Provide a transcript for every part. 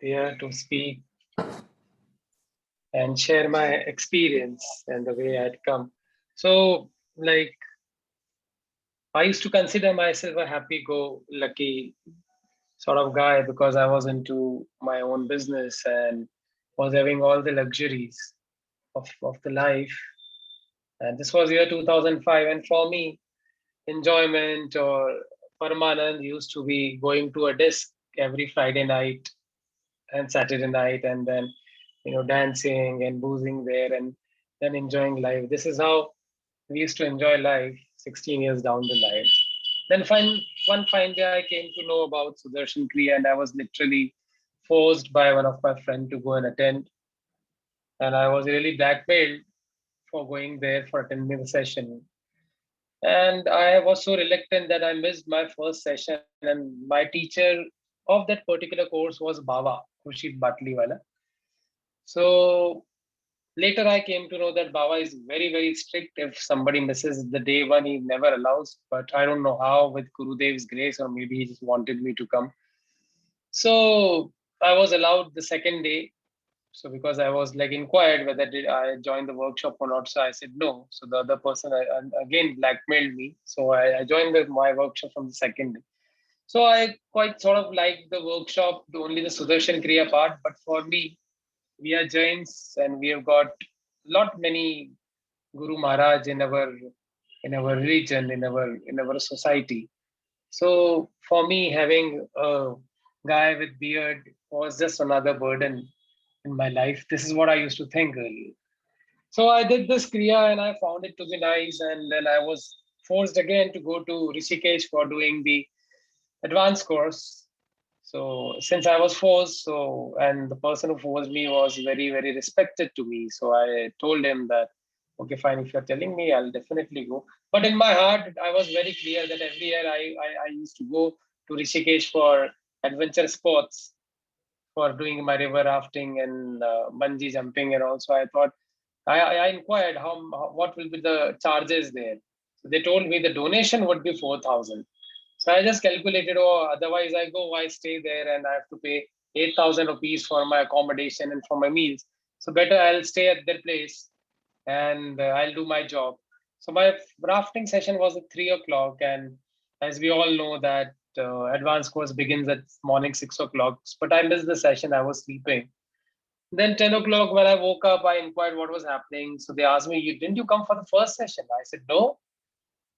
here to speak and share my experience and the way I'd come. So, like, I used to consider myself a happy-go-lucky sort of guy because I was into my own business and was having all the luxuries of the life. And this was year 2005. And for me, enjoyment or Paramanand used to be going to a disc every Friday night and Saturday night, and then dancing and boozing there, and then enjoying life. This is how we used to enjoy life 16 years down the line. Then one fine day, I came to know about Sudarshan Kriya, and I was literally forced by one of my friends to go and attend. And I was really blackmailed for going there for attending the session. And I was so reluctant that I missed my first session. And my teacher of that particular course was Baba, Khurshid Batliwala. So later I came to know that Baba is very, very strict. If somebody misses the day one, he never allows. But I don't know how, with Gurudev's grace, or maybe he just wanted me to come. So I was allowed the second day. So because I was like inquired whether did I join the workshop or not, so I said no. So the other person again blackmailed me. So I joined my workshop from the second day. So I quite sort of liked the workshop, only the Sudarshan Kriya part. But for me, we are Jains and we have got lot many Guru Maharaj in our religion, in our society. So for me, having a guy with beard was just another burden in my life. This is what I used to think earlier. So I did this Kriya and I found it to be nice. And then I was forced again to go to Rishikesh for doing the advanced course. So since I was forced, and the person who forced me was very, very respected to me. So I told him that, okay, fine, if you're telling me, I'll definitely go. But in my heart, I was very clear that every year I used to go to Rishikesh for adventure sports, for doing my river rafting and bungee jumping. And also I thought, I inquired what will be the charges there. So they told me the donation would be 4,000. So I just calculated, oh, otherwise I go, I stay there and I have to pay 8,000 rupees for my accommodation and for my meals. So better I'll stay at their place and I'll do my job. So my rafting session was at 3 o'clock, and as we all know that advanced course begins at morning 6 o'clock. But I missed the session. I was sleeping. Then 10 o'clock when I woke up, I inquired what was happening. So they asked me, "You didn't you come for the first session?" I said no.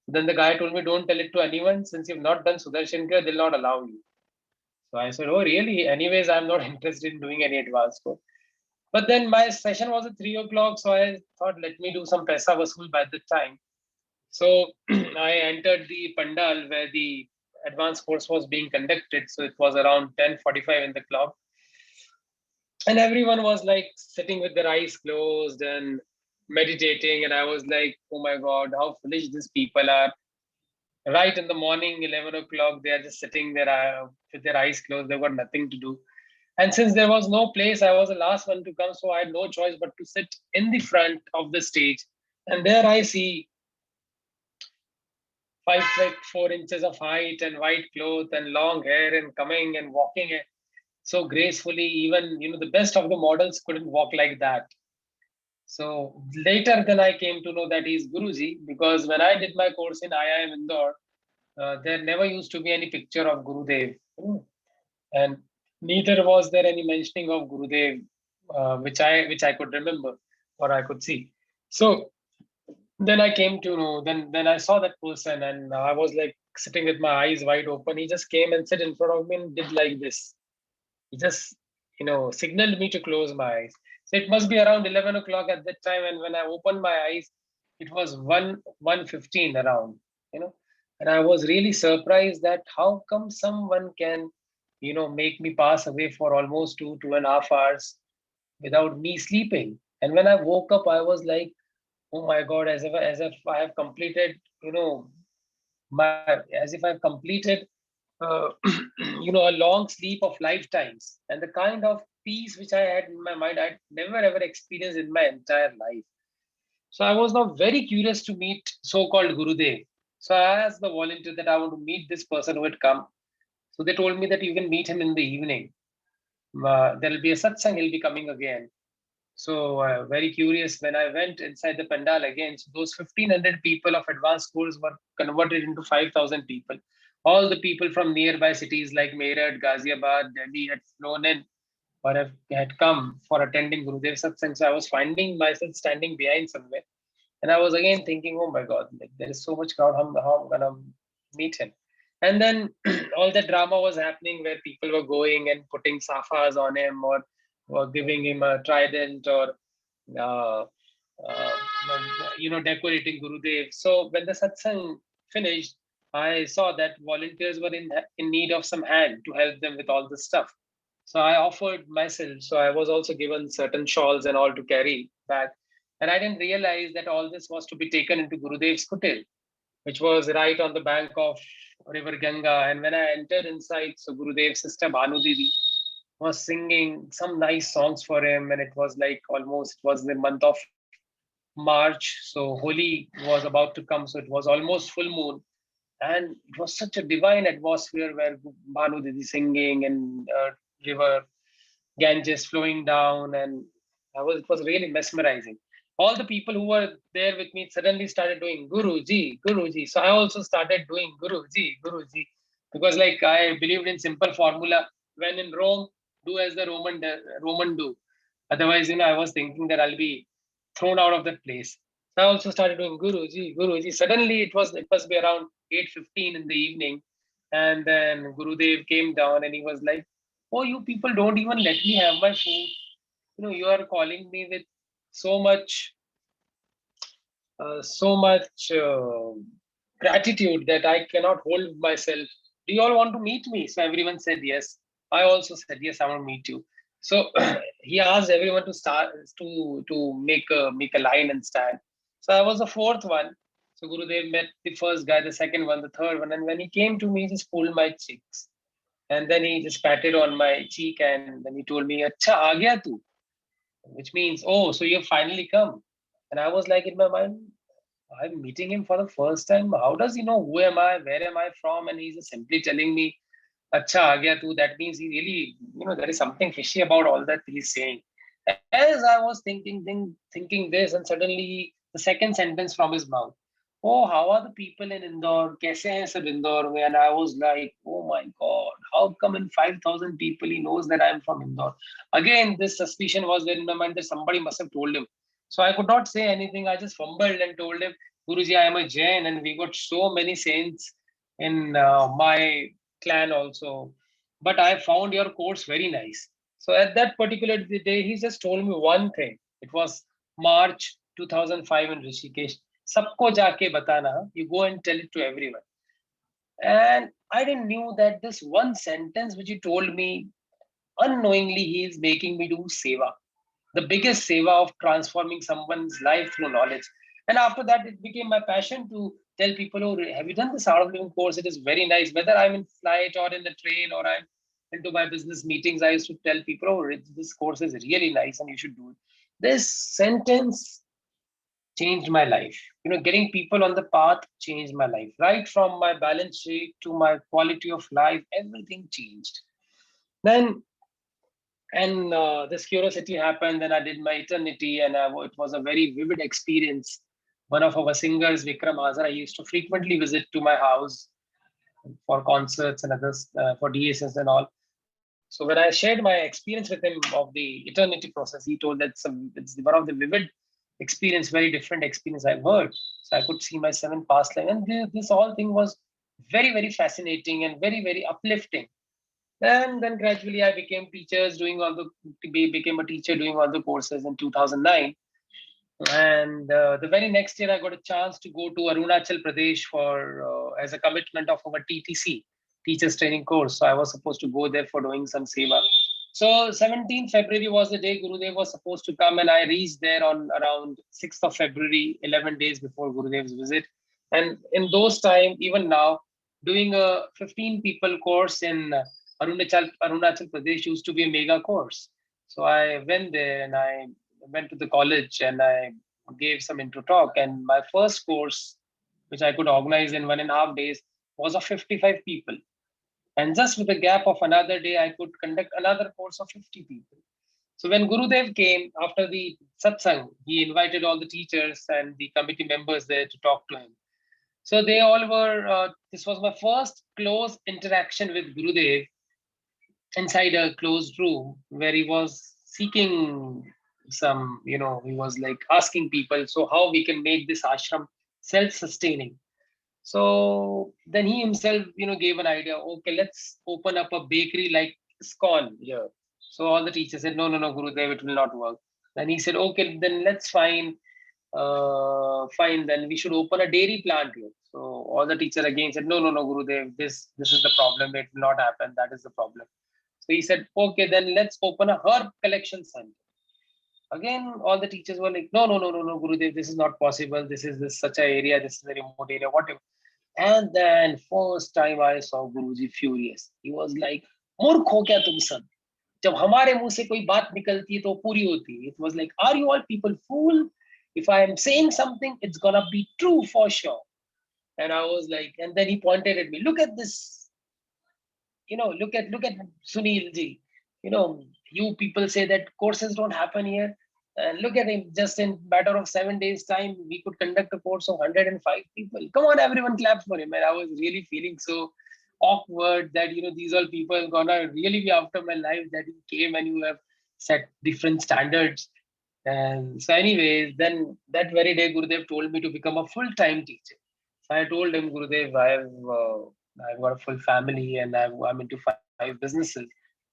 Then the guy told me, "Don't tell it to anyone. Since you've not done Sudarshan Kriya, they'll not allow you." So I said, "Oh, really? Anyways, I'm not interested in doing any advanced course." But then my session was at 3 o'clock, so I thought, let me do some paisa vasool by the time. So I entered the pandal where the advanced course was being conducted. So it was around 10:45 in the clock, and everyone was like sitting with their eyes closed and meditating. And I was like, oh my God, how foolish these people are. Right in the morning, 11 o'clock, they are just sitting there with their eyes closed. They've got nothing to do. And since there was no place, I was the last one to come. So I had no choice but to sit in the front of the stage. And there I see 5 feet 4 inches of height and white cloth and long hair and coming and walking so gracefully. Even the best of the models couldn't walk like that. So later, then I came to know that he's Guruji, because when I did my course in IIM Indore, there never used to be any picture of Gurudev, and neither was there any mentioning of Gurudev, which I could remember or I could see. So then I came to know. Then I saw that person, and I was like sitting with my eyes wide open. He just came and sat in front of me and did like this. He just signaled me to close my eyes. So it must be around 11 o'clock at that time, and when I opened my eyes, it was 1:15 around. You know, and I was really surprised that how come someone can make me pass away for almost 2.5 hours without me sleeping. And when I woke up, I was like, oh my God, as if I have completed, as if I've completed, uh, a long sleep of lifetimes. And the kind of peace which I had in my mind, I'd never ever experienced in my entire life. So I was now very curious to meet so-called Gurudev. So I asked the volunteer that I want to meet this person who had come. So they told me that you can meet him in the evening. there will be a satsang, he'll be coming again. So very curious when I went inside the pandal again. So those 1,500 people of advanced course were converted into 5,000 people. All the people from nearby cities like Meerut, Ghaziabad, Delhi had flown in or had come for attending Gurudev Satsang. So I was finding myself standing behind somewhere. And I was again thinking, oh my God, like there is so much crowd, how I'm gonna meet him. And then all the drama was happening where people were going and putting safas on him or giving him a trident or uh, uh, decorating Gurudev. So when the satsang finished, I saw that volunteers were in need of some hand to help them with all this stuff. So I offered myself. So I was also given certain shawls and all to carry back. And I didn't realize that all this was to be taken into Gurudev's kutil, which was right on the bank of River Ganga. And when I entered inside, so Gurudev's sister Bhanu Didi was singing some nice songs for him. And it was like almost, it was the month of March. So Holi was about to come. So it was almost full moon. And it was such a divine atmosphere where Bhanu Didi singing and river Ganges flowing down, and it was really mesmerizing. All the people who were there with me suddenly started doing Guruji, Guruji. So I also started doing Guruji, Guruji, because like I believed in simple formula. When in Rome, do as the Roman do. Otherwise, I was thinking that I'll be thrown out of that place. So I also started doing Guruji, Guruji. Suddenly it must be around 8:15 in the evening, and then Gurudev came down and he was like, "Oh, you people don't even let me have my food. You are calling me with so much, so much gratitude that I cannot hold myself. Do you all want to meet me?" So everyone said yes. I also said yes, I want to meet you. So he asked everyone to start to make a line and stand. So I was the fourth one. So Gurudev met the first guy, the second one, the third one, and when he came to me, he just pulled my cheeks. And then he just patted on my cheek and then he told me, Acha, aa gaya tu? Which means, oh, so you've finally come. And I was like in my mind, I'm meeting him for the first time. How does he know who am I? Where am I from? And he's just simply telling me, Acha, aa gaya tu. That means he really, there is something fishy about all that he's saying. As I was thinking this, and suddenly the second sentence from his mouth, oh, how are the people in Indore? Kaise hain sab Indore mein? And I was like, oh my God, how come in 5,000 people he knows that I'm from Indore? Again, this suspicion was there in my mind that somebody must have told him. So I could not say anything. I just fumbled and told him, Guruji, I am a Jain, and we got so many saints in my clan also. But I found your course very nice. So at that particular day, he just told me one thing. It was March 2005 in Rishikesh. Sabko jaake batana. You go and tell it to everyone. And I didn't knew that this one sentence which he told me, unknowingly, he is making me do seva. The biggest seva of transforming someone's life through knowledge. And after that, it became my passion to tell people, oh, have you done this art of living course? It is very nice. Whether I'm in flight or in the train or I'm into my business meetings, I used to tell people, oh, this course is really nice and you should do it. This sentence changed my life. Getting people on the path changed my life. Right from my balance sheet to my quality of life, everything changed. Then and this curiosity happened. Then I did my eternity, and it was a very vivid experience. One of our singers, Vikram Hazara, used to frequently visit to my house for concerts and others, for DSS and all. So when I shared my experience with him of the eternity process, he told that it's one of the vivid experience, very different experience I've heard. So I could see my seven past life, and this whole thing was very, very fascinating and very, very uplifting. And then gradually I became teachers doing all the became a teacher doing all the courses in 2009. And the very next year I got a chance to go to Arunachal Pradesh for as a commitment of our TTC, teachers training course. So I was supposed to go there for doing some seva. So 17th February was the day Gurudev was supposed to come, and I reached there on around 6th of February, 11 days before Gurudev's visit. And in those time, even now, doing a 15 people course in Arunachal Pradesh used to be a mega course. So I went there and I went to the college and I gave some intro talk. And my first course, which I could organize in 1.5 days, was of 55 people. And just with the gap of another day, I could conduct another course of 50 people. So when Gurudev came after the satsang, he invited all the teachers and the committee members there to talk to him. So they all were, this was my first close interaction with Gurudev inside a closed room where he was seeking some, he was like asking people, so how we can make this ashram self-sustaining. So then he himself, gave an idea. Okay, let's open up a bakery like Scone here. So all the teachers said, no, no, no, Gurudev, it will not work. Then he said, okay, then let's fine. Then we should open a dairy plant here. So all the teachers again said, no, no, no, Gurudev, this is the problem. It will not happen. That is the problem. So he said, okay, then let's open a herb collection center. Again, all the teachers were like, no, no, no, no, no, Gurudev, this is not possible. This such a area. This is a remote area. Whatever. And then first time I saw Guruji furious. He was like, मूर्ख हो क्या तुम सब? जब हमारे मुंह से कोई बात निकलती है तो पूरी होती है. It was like, are you all people fool? If I am saying something, it's gonna be true for sure. And I was like, and then he pointed at me. Look at this. Look at Sunil Ji. You people say that courses don't happen here. And look at him, just in matter of 7 days time, we could conduct a course of 105 people. Come on, everyone clap for him. And I was really feeling so awkward that, these all people gonna really be after my life, that you came and you have set different standards. And so anyways, then that very day, Gurudev told me to become a full-time teacher. So I told him, Gurudev, I've got a full family and I'm into 5 businesses.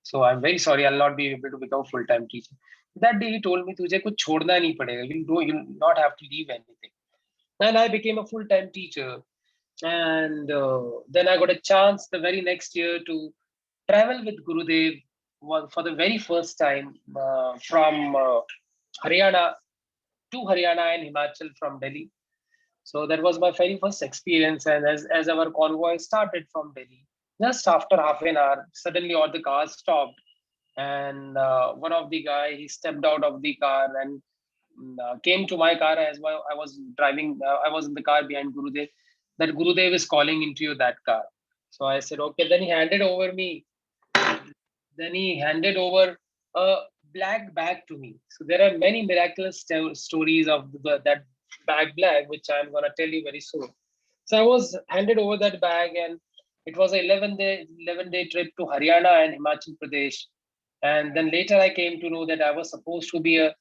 So I'm very sorry, I'll not be able to become a full-time teacher. That day he told me, "Tujhe kuch chhodna nahi padega. You'll not have to leave anything." And I became a full-time teacher. And then I got a chance the very next year to travel with Gurudev for the very first time from Haryana to Haryana and Himachal from Delhi. So that was my very first experience. And as our convoy started from Delhi, just after half an hour, suddenly all the cars stopped. And one of the guy, he stepped out of the car and came to my car as well. I was driving, I was in the car behind Gurudev. That Gurudev is calling into you that car. So I said, okay. Then he handed over a black bag to me. So there are many miraculous stories of that bag black, which I'm going to tell you very soon. So I was handed over that bag, and it was a 11-day trip to Haryana and Himachal Pradesh. And then later I came to know that I was supposed to be a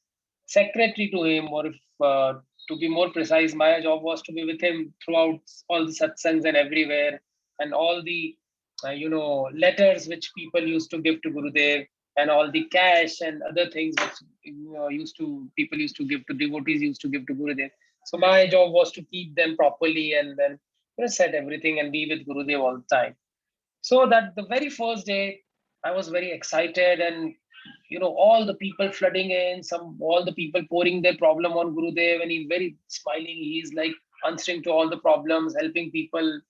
secretary to him, or if to be more precise, my job was to be with him throughout all the satsangs and everywhere, and all the letters which people used to give to Gurudev, and all the cash and other things which people used to give to devotees, used to give to Gurudev. So my job was to keep them properly and then set everything and be with Gurudev all the time. So that the very first day, I was very excited, and all the people flooding in, all the people pouring their problem on Gurudev, and he's very smiling. He's like answering to all the problems, helping people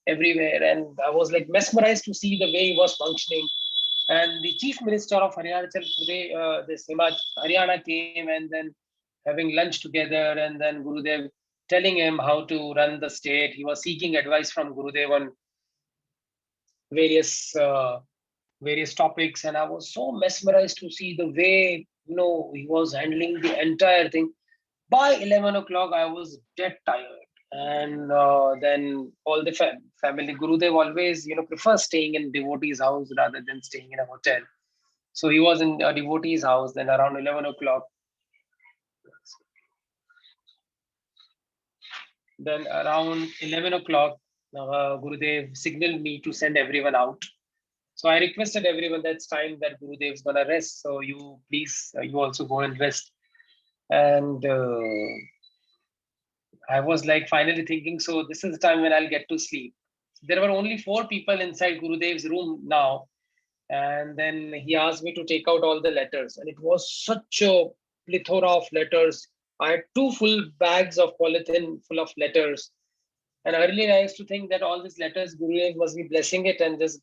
everywhere, and I was like mesmerized to see the way he was functioning. And the chief minister of Haryana, Haryana came, and then having lunch together, and then Gurudev telling him how to run the state. He was seeking advice from Gurudev on various various topics, and I was so mesmerized to see the way he was handling the entire thing. By 11 o'clock, I was dead tired, and then all the family, Gurudev always prefers staying in devotee's house rather than staying in a hotel. So he was in a devotee's house. Then around 11 o'clock, Gurudev signaled me to send everyone out. So I requested everyone, that's time that Gurudev's gonna rest. So you please, you also go and rest. And I was like finally thinking, so this is the time when I'll get to sleep. There were only 4 people inside Gurudev's room now. And then he asked me to take out all the letters. And it was such a plethora of letters. I had 2 full bags of polythene full of letters. And earlier I used to think that all these letters, Gurudev must be blessing it and just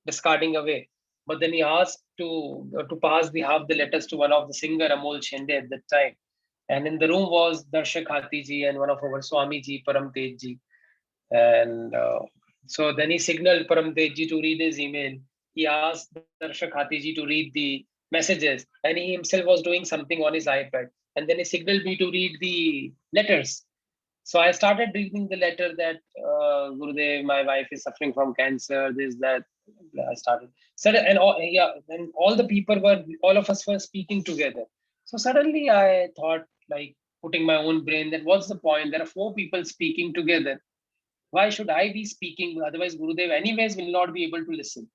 discarding away. But then he asked to pass the half the letters to one of the singer, Amol Shende, at that time. And in the room was Darshak Hathi ji and one of our Swami ji, Param Tej ji. And So then he signaled Paramtejji to read his email. He asked Darshak Hatiji to read the messages, and he himself was doing something on his iPad. And then he signaled me to read the letters. So I started reading the letter that Gurudev, my wife is suffering from cancer. This, that. I started. So, and all, yeah, and all the people were, all of us were speaking together. So suddenly I thought, like, putting my own brain, that what's the point? There are four people speaking together. Why should I be speaking? Otherwise, Gurudev, anyways, will not be able to listen.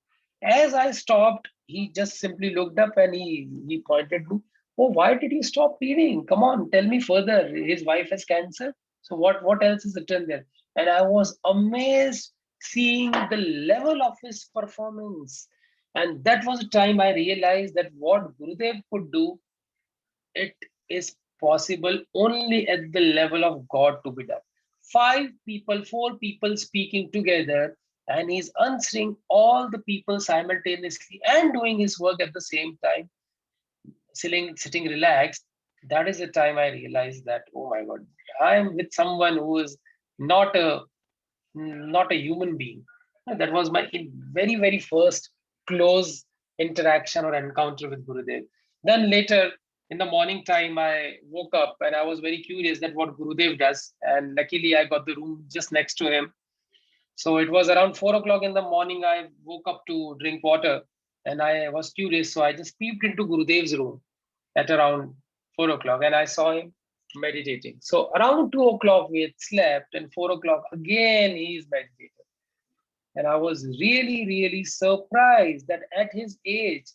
As I stopped, he just simply looked up and he pointed to, oh, why did you stop reading? Come on, tell me further. His wife has cancer. So what else is written there? And I was amazed seeing the level of his performance. And that was the time I realized that what Gurudev could do, it is possible only at the level of God to be done. Five people, four people speaking together, and he's answering all the people simultaneously and doing his work at the same time, sitting relaxed. That is the time I realized that, oh my God, I'm with someone who is not a not a human being. That was my very, very first close interaction or encounter with Gurudev. Then later in the morning time, I woke up and I was very curious that what Gurudev does. And luckily, I got the room just next to him. So it was around 4 o'clock in the morning. I woke up to drink water and I was curious. So I just peeped into Gurudev's room at around 4 o'clock and I saw him meditating. So around 2 o'clock, we had slept, and 4 o'clock again, he is meditating. And I was really, really surprised that at his age,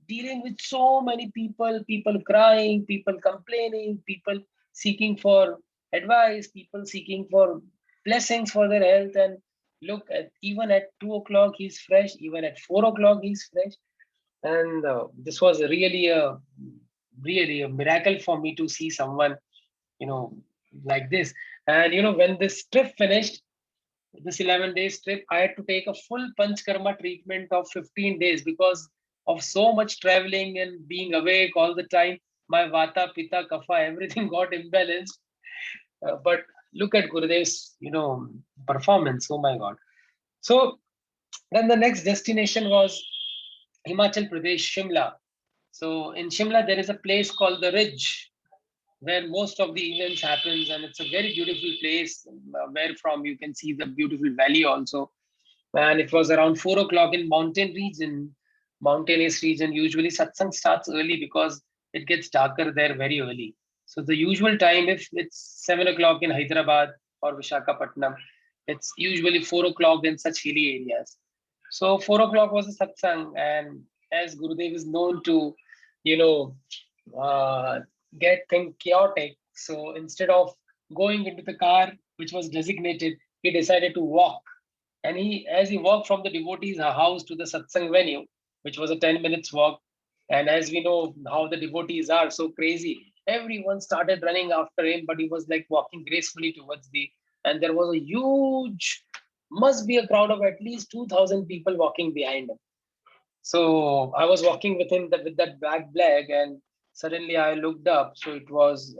dealing with so many people crying, people complaining, people seeking for advice, people seeking for blessings for their health. And look, at even at 2 o'clock, he's fresh, even at 4 o'clock, he's fresh. And this was really a miracle for me to see someone, you know, like this. And when this trip finished, this 11 days trip, I had to take a full Panchkarma treatment of 15 days because of so much traveling and being awake all the time. My Vata, Pitta, Kapha, everything got imbalanced. But look at Gurudev's, performance. Oh my God. So then the next destination was Himachal Pradesh, Shimla. So in Shimla, there is a place called the Ridge, where most of the events happens, and it's a very beautiful place where from you can see the beautiful valley also. And it was around 4 o'clock in mountainous region. Usually satsang starts early because it gets darker there very early. So the usual time, if it's 7 o'clock in Hyderabad or Vishakhapatnam, it's usually 4 o'clock in such hilly areas. So 4 o'clock was a satsang, and as Gurudev is known to, you know, uh, get things chaotic. So instead of going into the car, which was designated, he decided to walk. And as he walked from the devotees' house to the satsang venue, which was a 10 minutes walk, and as we know how the devotees are so crazy, everyone started running after him, but he was like walking gracefully towards and there was a huge, must be a crowd of at least 2,000 people walking behind him. So I was walking with him with that black bag, and suddenly I looked up. So it was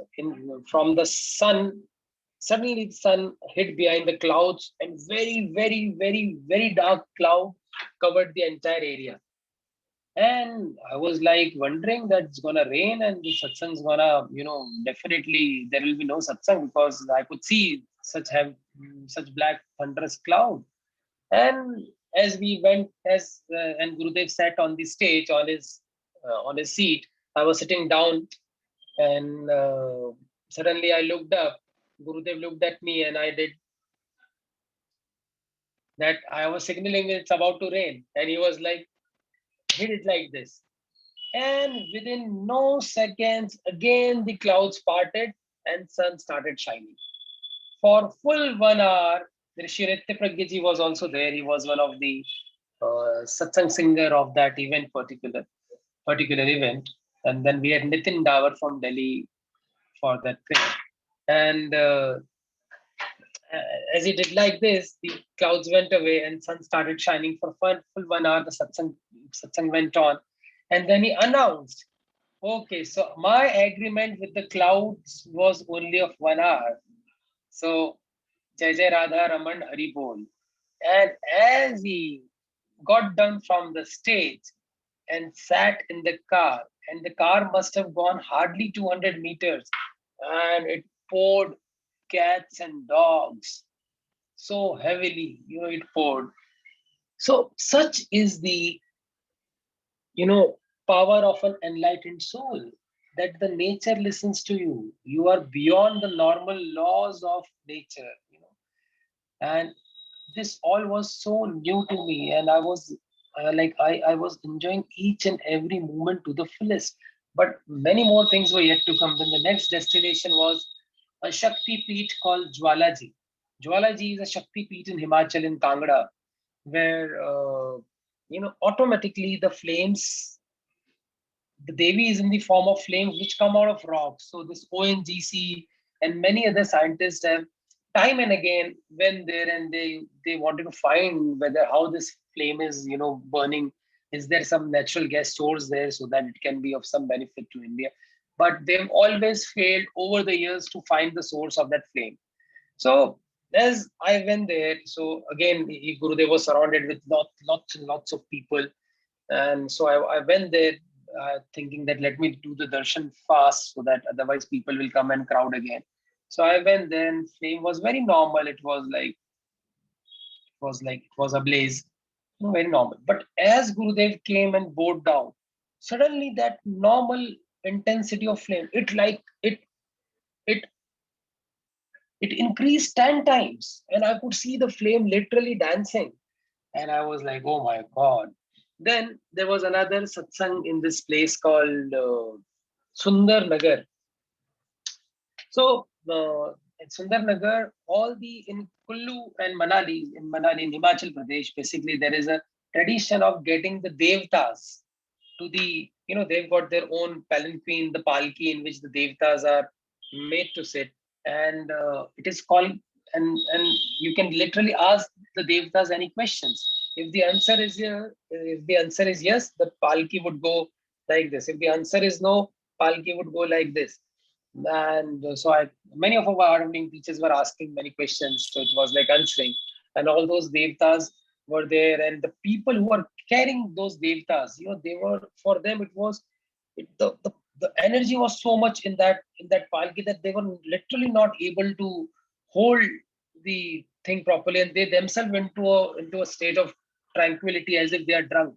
from the sun. Suddenly, the sun hid behind the clouds, and very, very, very, very dark cloud covered the entire area. And I was like wondering that it's gonna rain and the satsang's gonna, definitely there will be no satsang because I could see such black thunderous cloud. And as we went, and Gurudev sat on the stage on his seat, I was sitting down, and suddenly I looked up. Gurudev looked at me, and I did that. I was signaling it's about to rain, and he was like, hit it like this. And within no seconds, again the clouds parted and sun started shining. For full 1 hour, Rishi Pragya was also there. He was one of the satsang singer of that particular event. And then we had Nitin Dawar from Delhi for that thing. And as he did like this, the clouds went away and sun started shining for full 1 hour. The satsang went on. And then he announced, okay, so my agreement with the clouds was only of 1 hour. So, Jai Jai Radha Raman Hari Bol. And as he got down from the stage and sat in the car, and the car must have gone hardly 200 meters, and it poured cats and dogs so heavily, it poured. So, such is the, you know, power of an enlightened soul, that the nature listens to you. You are beyond the normal laws of nature. And this all was so new to me, and I was I was enjoying each and every moment to the fullest. But many more things were yet to come. Then the next destination was a Shakti Peeth called Jwalaji. Jwalaji is a Shakti Peeth in Himachal, in Kangra, where automatically the flames, the Devi is in the form of flames which come out of rocks. So this ONGC and many other scientists have time and again went there, and they wanted to find whether how this flame is burning. Is there some natural gas source there so that it can be of some benefit to India? But they've always failed over the years to find the source of that flame. So as I went there, so again, Gurudev was surrounded with lots and lots of people, and so I went there thinking that let me do the darshan fast so that otherwise people will come and crowd again. So I went there, and flame was very normal. It was ablaze, very normal. But as Gurudev came and bowed down, suddenly that normal intensity of flame, it increased 10 times, and I could see the flame literally dancing. And I was like, oh my God. Then there was another satsang in this place called Sundar Nagar. So in Sundar Nagar, all the in Kullu and Manali in Himachal Pradesh, basically there is a tradition of getting the devtas to the, they've got their own palanquin, the palki in which the devtas are made to sit, and it is called, and you can literally ask the devtas any questions. If the answer is yes, the palki would go like this. If the answer is no, palki would go like this. And so many of our harmony teachers were asking many questions, so it was like answering. And all those devtas were there, and the people who were carrying those devtas, they were, for them it was, the energy was so much in that palki that they were literally not able to hold the thing properly, and they themselves went into a state of tranquility as if they are drunk.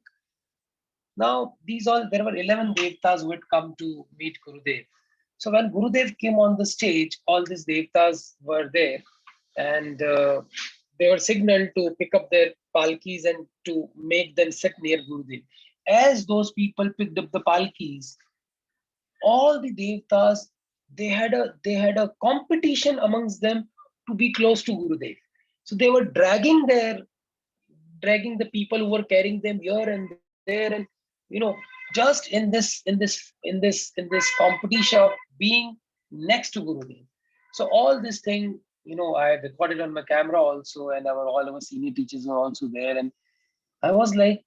Now, there were 11 devtas who had come to meet Gurudev. So when Gurudev came on the stage, all these devtas were there, and they were signaled to pick up their palkis and to make them sit near Gurudev. As those people picked up the palkis, all the devtas, they had a competition amongst them to be close to Gurudev. So they were dragging the people who were carrying them here and there, and just in this competition of being next to Gurudev. So all this thing, I had recorded on my camera also, and all our senior teachers were also there, and I was like,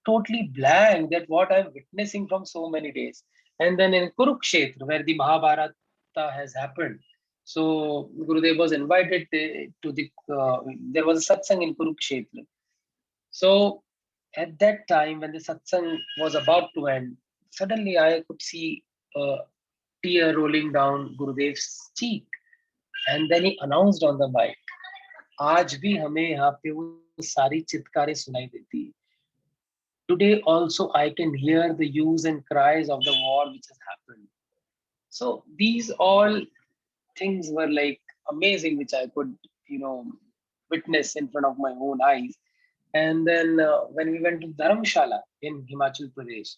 totally blank that what I'm witnessing from so many days. And then in Kurukshetra, where the Mahabharata has happened, so Gurudev was invited to there was a satsang in Kurukshetra. So at that time, when the satsang was about to end, suddenly I could see a tear rolling down Gurudev's cheek. And then he announced on the mic, आज भी हमें यहाँ पे वो सारी चित्कारें सुनाई देती है. Today also I can hear the hues and cries of the war which has happened. So these all things were like amazing, which I could, witness in front of my own eyes. And then when we went to Dharamshala in Himachal Pradesh,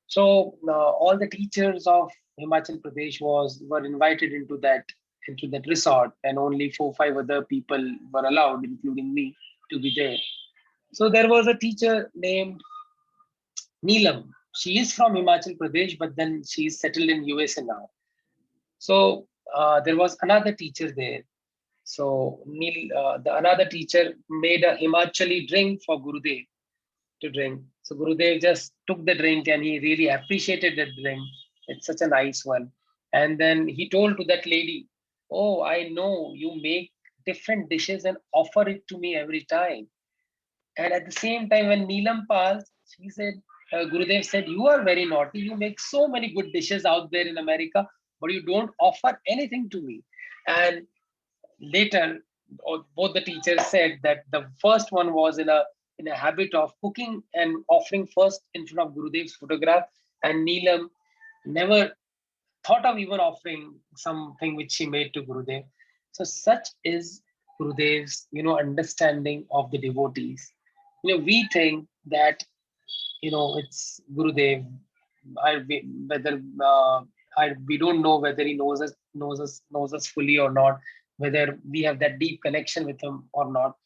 so all the teachers of Himachal Pradesh were invited into that resort, and only 4-5 other people were allowed, including me, to be there. So there was a teacher named Neelam. She is from Himachal Pradesh, but then she is settled in USA now. So there was another teacher there. So another teacher made a Himachali drink for Gurudev to drink. So Gurudev just took the drink, and he really appreciated that drink. It's such a nice one. And then he told to that lady, "Oh, I know you make different dishes and offer it to me every time. And at the same time, when Neelam passed, she said, Gurudev said, "You are very naughty. You make so many good dishes out there in America, but you don't offer anything to me." And later, both the teachers said that the first one was in a habit of cooking and offering first in front of Gurudev's photograph, and Neelam never thought of even offering something which she made to Gurudev. So such is Gurudev's, understanding of the devotees. We think that, it's Gurudev. Whether we don't know whether he knows us fully or not, whether we have that deep connection with him or not.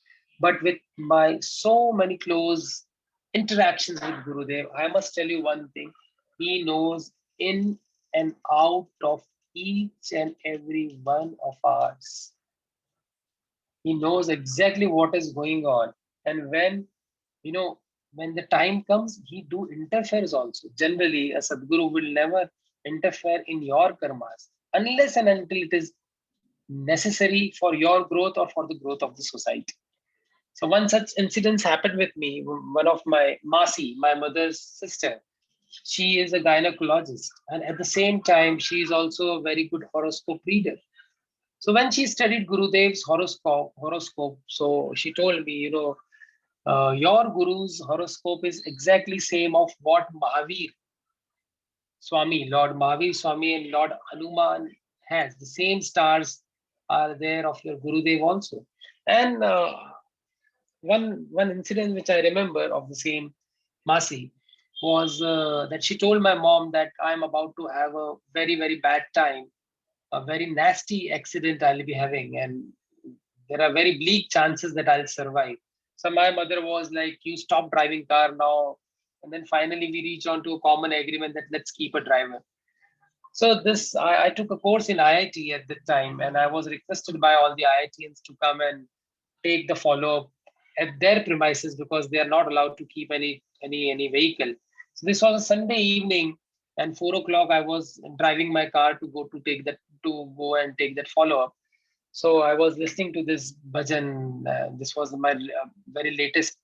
But with my so many close interactions with Gurudev, I must tell you one thing: he knows in and out of each and every one of us. He knows exactly what is going on, and you know when the time comes, he do interferes also. Generally, a Sadguru will never interfere in your karmas unless and until it is necessary for your growth or for the growth of the society. So one such incident happened with me. One of my Masi, my mother's sister, she is a gynecologist, and at the same time, she is also a very good horoscope reader. So when she studied Gurudev's horoscope, so she told me, your guru's horoscope is exactly same of what Mahavir Swami, Lord Mahavir Swami and Lord Hanuman has. The same stars are there of your Gurudev also. And one incident which I remember of the same Masi was that she told my mom that I'm about to have a very bad time, a very nasty accident I'll be having, and there are very bleak chances that I'll survive. So my mother was like, "You stop driving car now." And then finally we reached on to a common agreement that let's keep a driver. So I took a course in IIT at that time, and I was requested by all the IITians to come and take the follow-up at their premises because they are not allowed to keep any vehicle. So this was a Sunday evening, and 4 o'clock I was driving my car to go and take that follow-up. So I was listening to this bhajan. This was my very latest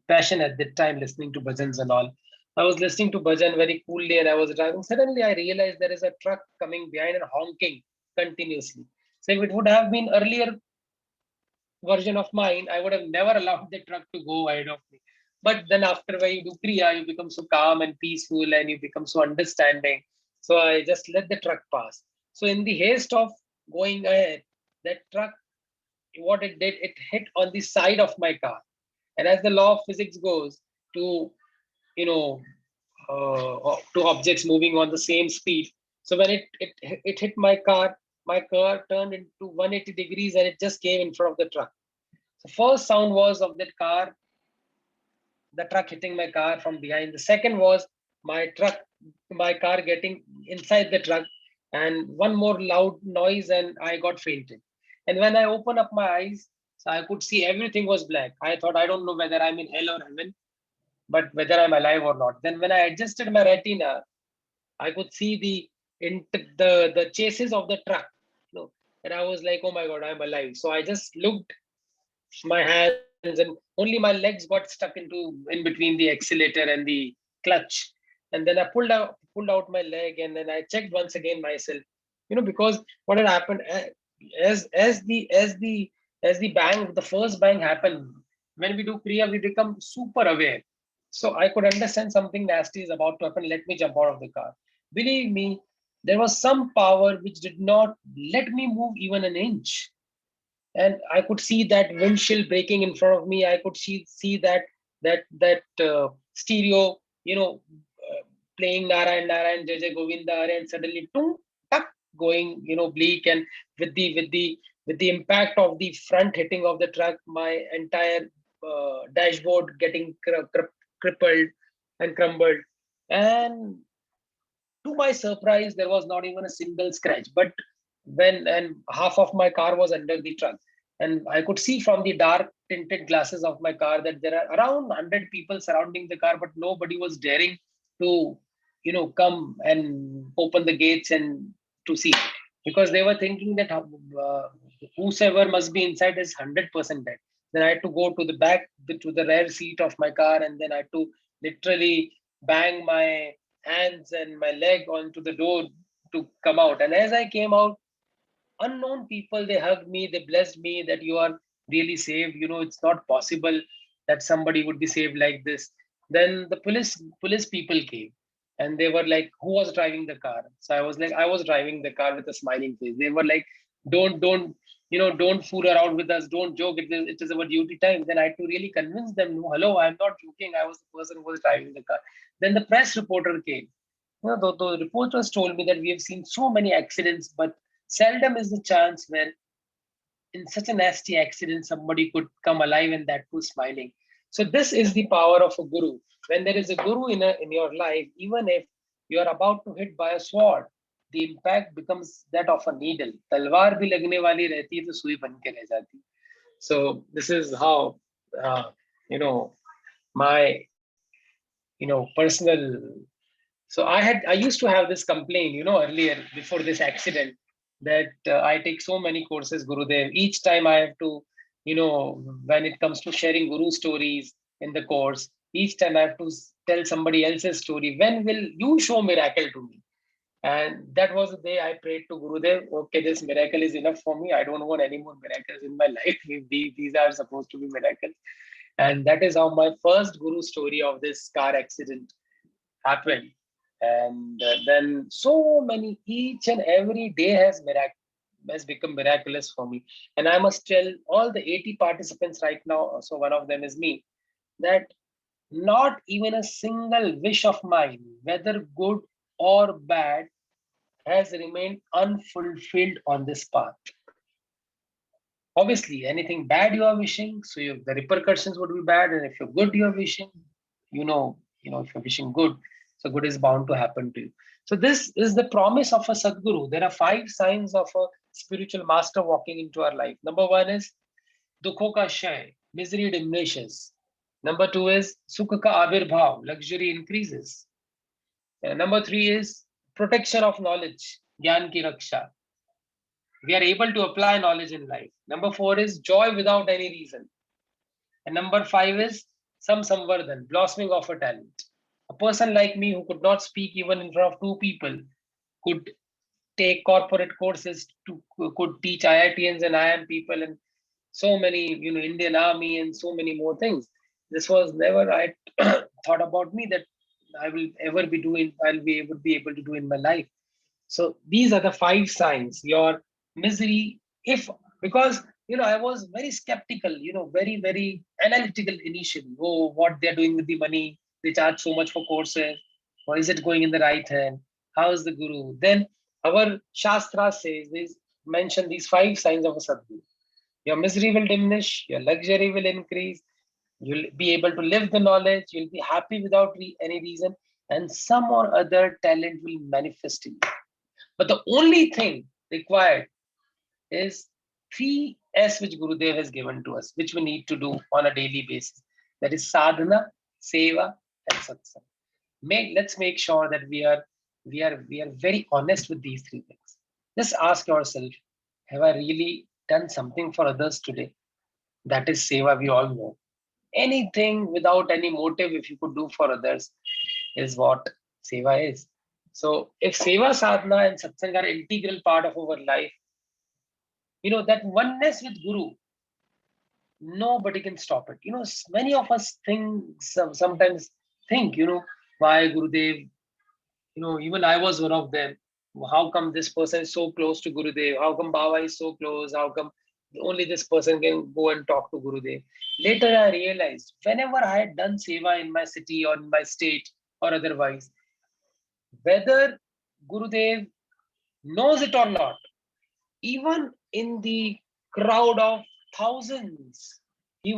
passion at that time, listening to bhajans and all. I was listening to bhajan very coolly and I was driving. Suddenly I realized there is a truck coming behind and honking continuously. So if it would have been earlier version of mine, I would have never allowed the truck to go ahead of me. But then after when you do Kriya, you become so calm and peaceful and you become so understanding. So I just let the truck pass. So in the haste of going ahead, that truck, what it did, it hit on the side of my car. And as the law of physics goes, to you know to objects moving on the same speed. So when it hit my car turned into 180 degrees and it just came in front of the truck. The first sound was of that car, the truck hitting my car from behind. The second was my car getting inside the truck, and one more loud noise, and I got fainted. And when I opened up my eyes, so I could see everything was black. I thought, I don't know whether I'm in hell or heaven, but whether I'm alive or not. Then when I adjusted my retina, I could see the chases of the truck. And I was like, oh my god, I'm alive. So I just looked my hands and only my legs got stuck in between the accelerator and the clutch. And then I pulled out my leg and then I checked once again myself. Because what had happened, as the bang, the first bang happened, when we do Kriya, we become super aware. So I could understand something nasty is about to happen. Let me jump out of the car. Believe me, there was some power which did not let me move even an inch. And I could see that windshield breaking in front of me. I could see that stereo, playing Narayan Narayan Jai Jai Govinda, and suddenly tung tuck going, bleak, and with the impact of the front hitting of the truck, my entire dashboard getting crippled and crumbled. And to my surprise, there was not even a single scratch. But and half of my car was under the trunk. And I could see from the dark tinted glasses of my car that there are around 100 people surrounding the car, but nobody was daring to, come and open the gates and to see, because they were thinking that whosoever must be inside is 100% dead. Then I had to go to the back, to the rear seat of my car, and then I had to literally bang my hands and my leg onto the door to come out. And as I came out, unknown people, they hugged me, they blessed me that you are really saved. It's not possible that somebody would be saved like this. Then the police people came, and they were like, who was driving the car? So I was like, I was driving the car, with a smiling face. They were like, don't don't fool around with us, don't joke, it is our duty time. Then I had to really convince them, no, hello, I'm not joking, I was the person who was driving the car. Then the press reporter came. The reporters told me that we have seen so many accidents, but seldom is the chance where in such a nasty accident somebody could come alive, and that too smiling. So this is the power of a guru. When there is a guru in your life, even if you are about to hit by a sword, the impact becomes that of a needle. तलवार भी लगने वाली रहती है तो सुई बन के रह जाती. So this is how uh, you know my personal. So I used to have this complaint, earlier before this accident, that I take so many courses, Gurudev. Each time I have to, when it comes to sharing Guru stories in the course, each time I have to tell somebody else's story. When will you show miracle to me? And that was the day I prayed to Gurudev. Okay, this miracle is enough for me. I don't want any more miracles in my life. These are supposed to be miracles. And that is how my first Guru story of this car accident happened. And then so many, each and every day has become miraculous for me. And I must tell all the 80 participants right now, so one of them is me, that not even a single wish of mine, whether good or bad, has remained unfulfilled on this path. Obviously, anything bad you are wishing, so the repercussions would be bad. And if you're good, you are wishing, if you're wishing good, so good is bound to happen to you. So this is the promise of a Sadguru. There are 5 signs of a spiritual master walking into our life. Number 1 is dukho ka shay, misery diminishes. Number 2 is sukha ka avirbhav, luxury increases. And number 3 is protection of knowledge, gyan ki raksha. We are able to apply knowledge in life. Number 4 is joy without any reason. And number 5 is samvardhan, blossoming of a talent. A person like me who could not speak even in front of 2 people could take corporate courses, could teach IITians and IIM people, and so many, Indian Army and so many more things. This was never I thought about me that I'll be able to do in my life. So these are the 5 signs. Your misery, if because I was very skeptical, very, very analytical initially. Oh, what they're doing with the money, they charge so much for courses, or is it going in the right hand? How is the guru? Then our Shastra says this, mention these 5 signs of a Sadguru. Your misery will diminish, your luxury will increase, you'll be able to live the knowledge, you'll be happy without any reason, and some or other talent will manifest in you. But the only thing required is 3 S which Gurudev has given to us, which we need to do on a daily basis. That is sadhana, seva, and satsang. Let's make sure that we are very honest with these 3 things. Just ask yourself, have I really done something for others today? That is seva, we all know. Anything without any motive, if you could do for others, is what seva is. So if seva, sadhana, and satsang are integral part of our life, that oneness with Guru, nobody can stop it. Many of us sometimes think, why Gurudev, even I was one of them. How come this person is so close to Gurudev? How come Baba is so close? How come only this person can go and talk to Gurudev? Later I realized, whenever I had done seva in my city or in my state or otherwise, whether Gurudev knows it or not, even in the crowd of thousands, he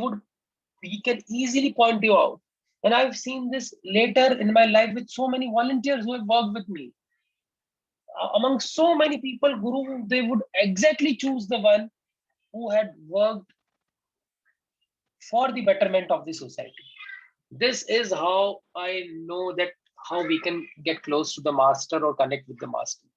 can easily point you out. And I've seen this later in my life with so many volunteers who have worked with me. Among so many people, Guru, they would exactly choose the one who had worked for the betterment of the society. This is how I know that how we can get close to the master or connect with the master.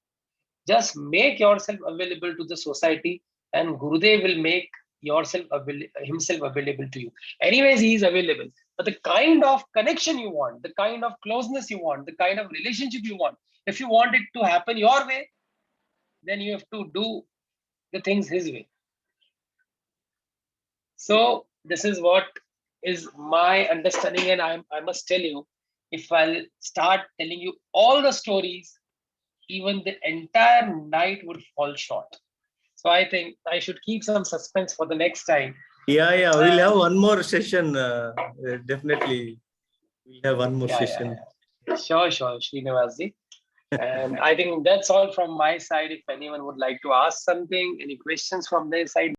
Just make yourself available to the society and Gurudev will make himself available to you. Anyways, he is available. But the kind of connection you want, the kind of closeness you want, the kind of relationship you want, if you want it to happen your way, then you have to do the things his way. So this is what is my understanding, and I must tell you, if I'll start telling you all the stories, even the entire night would fall short. So I think I should keep some suspense for the next time. Yeah. We'll have one more session. Definitely, we'll have one more session. Sure, Srinivas. And I think that's all from my side. If anyone would like to ask something, any questions from their side,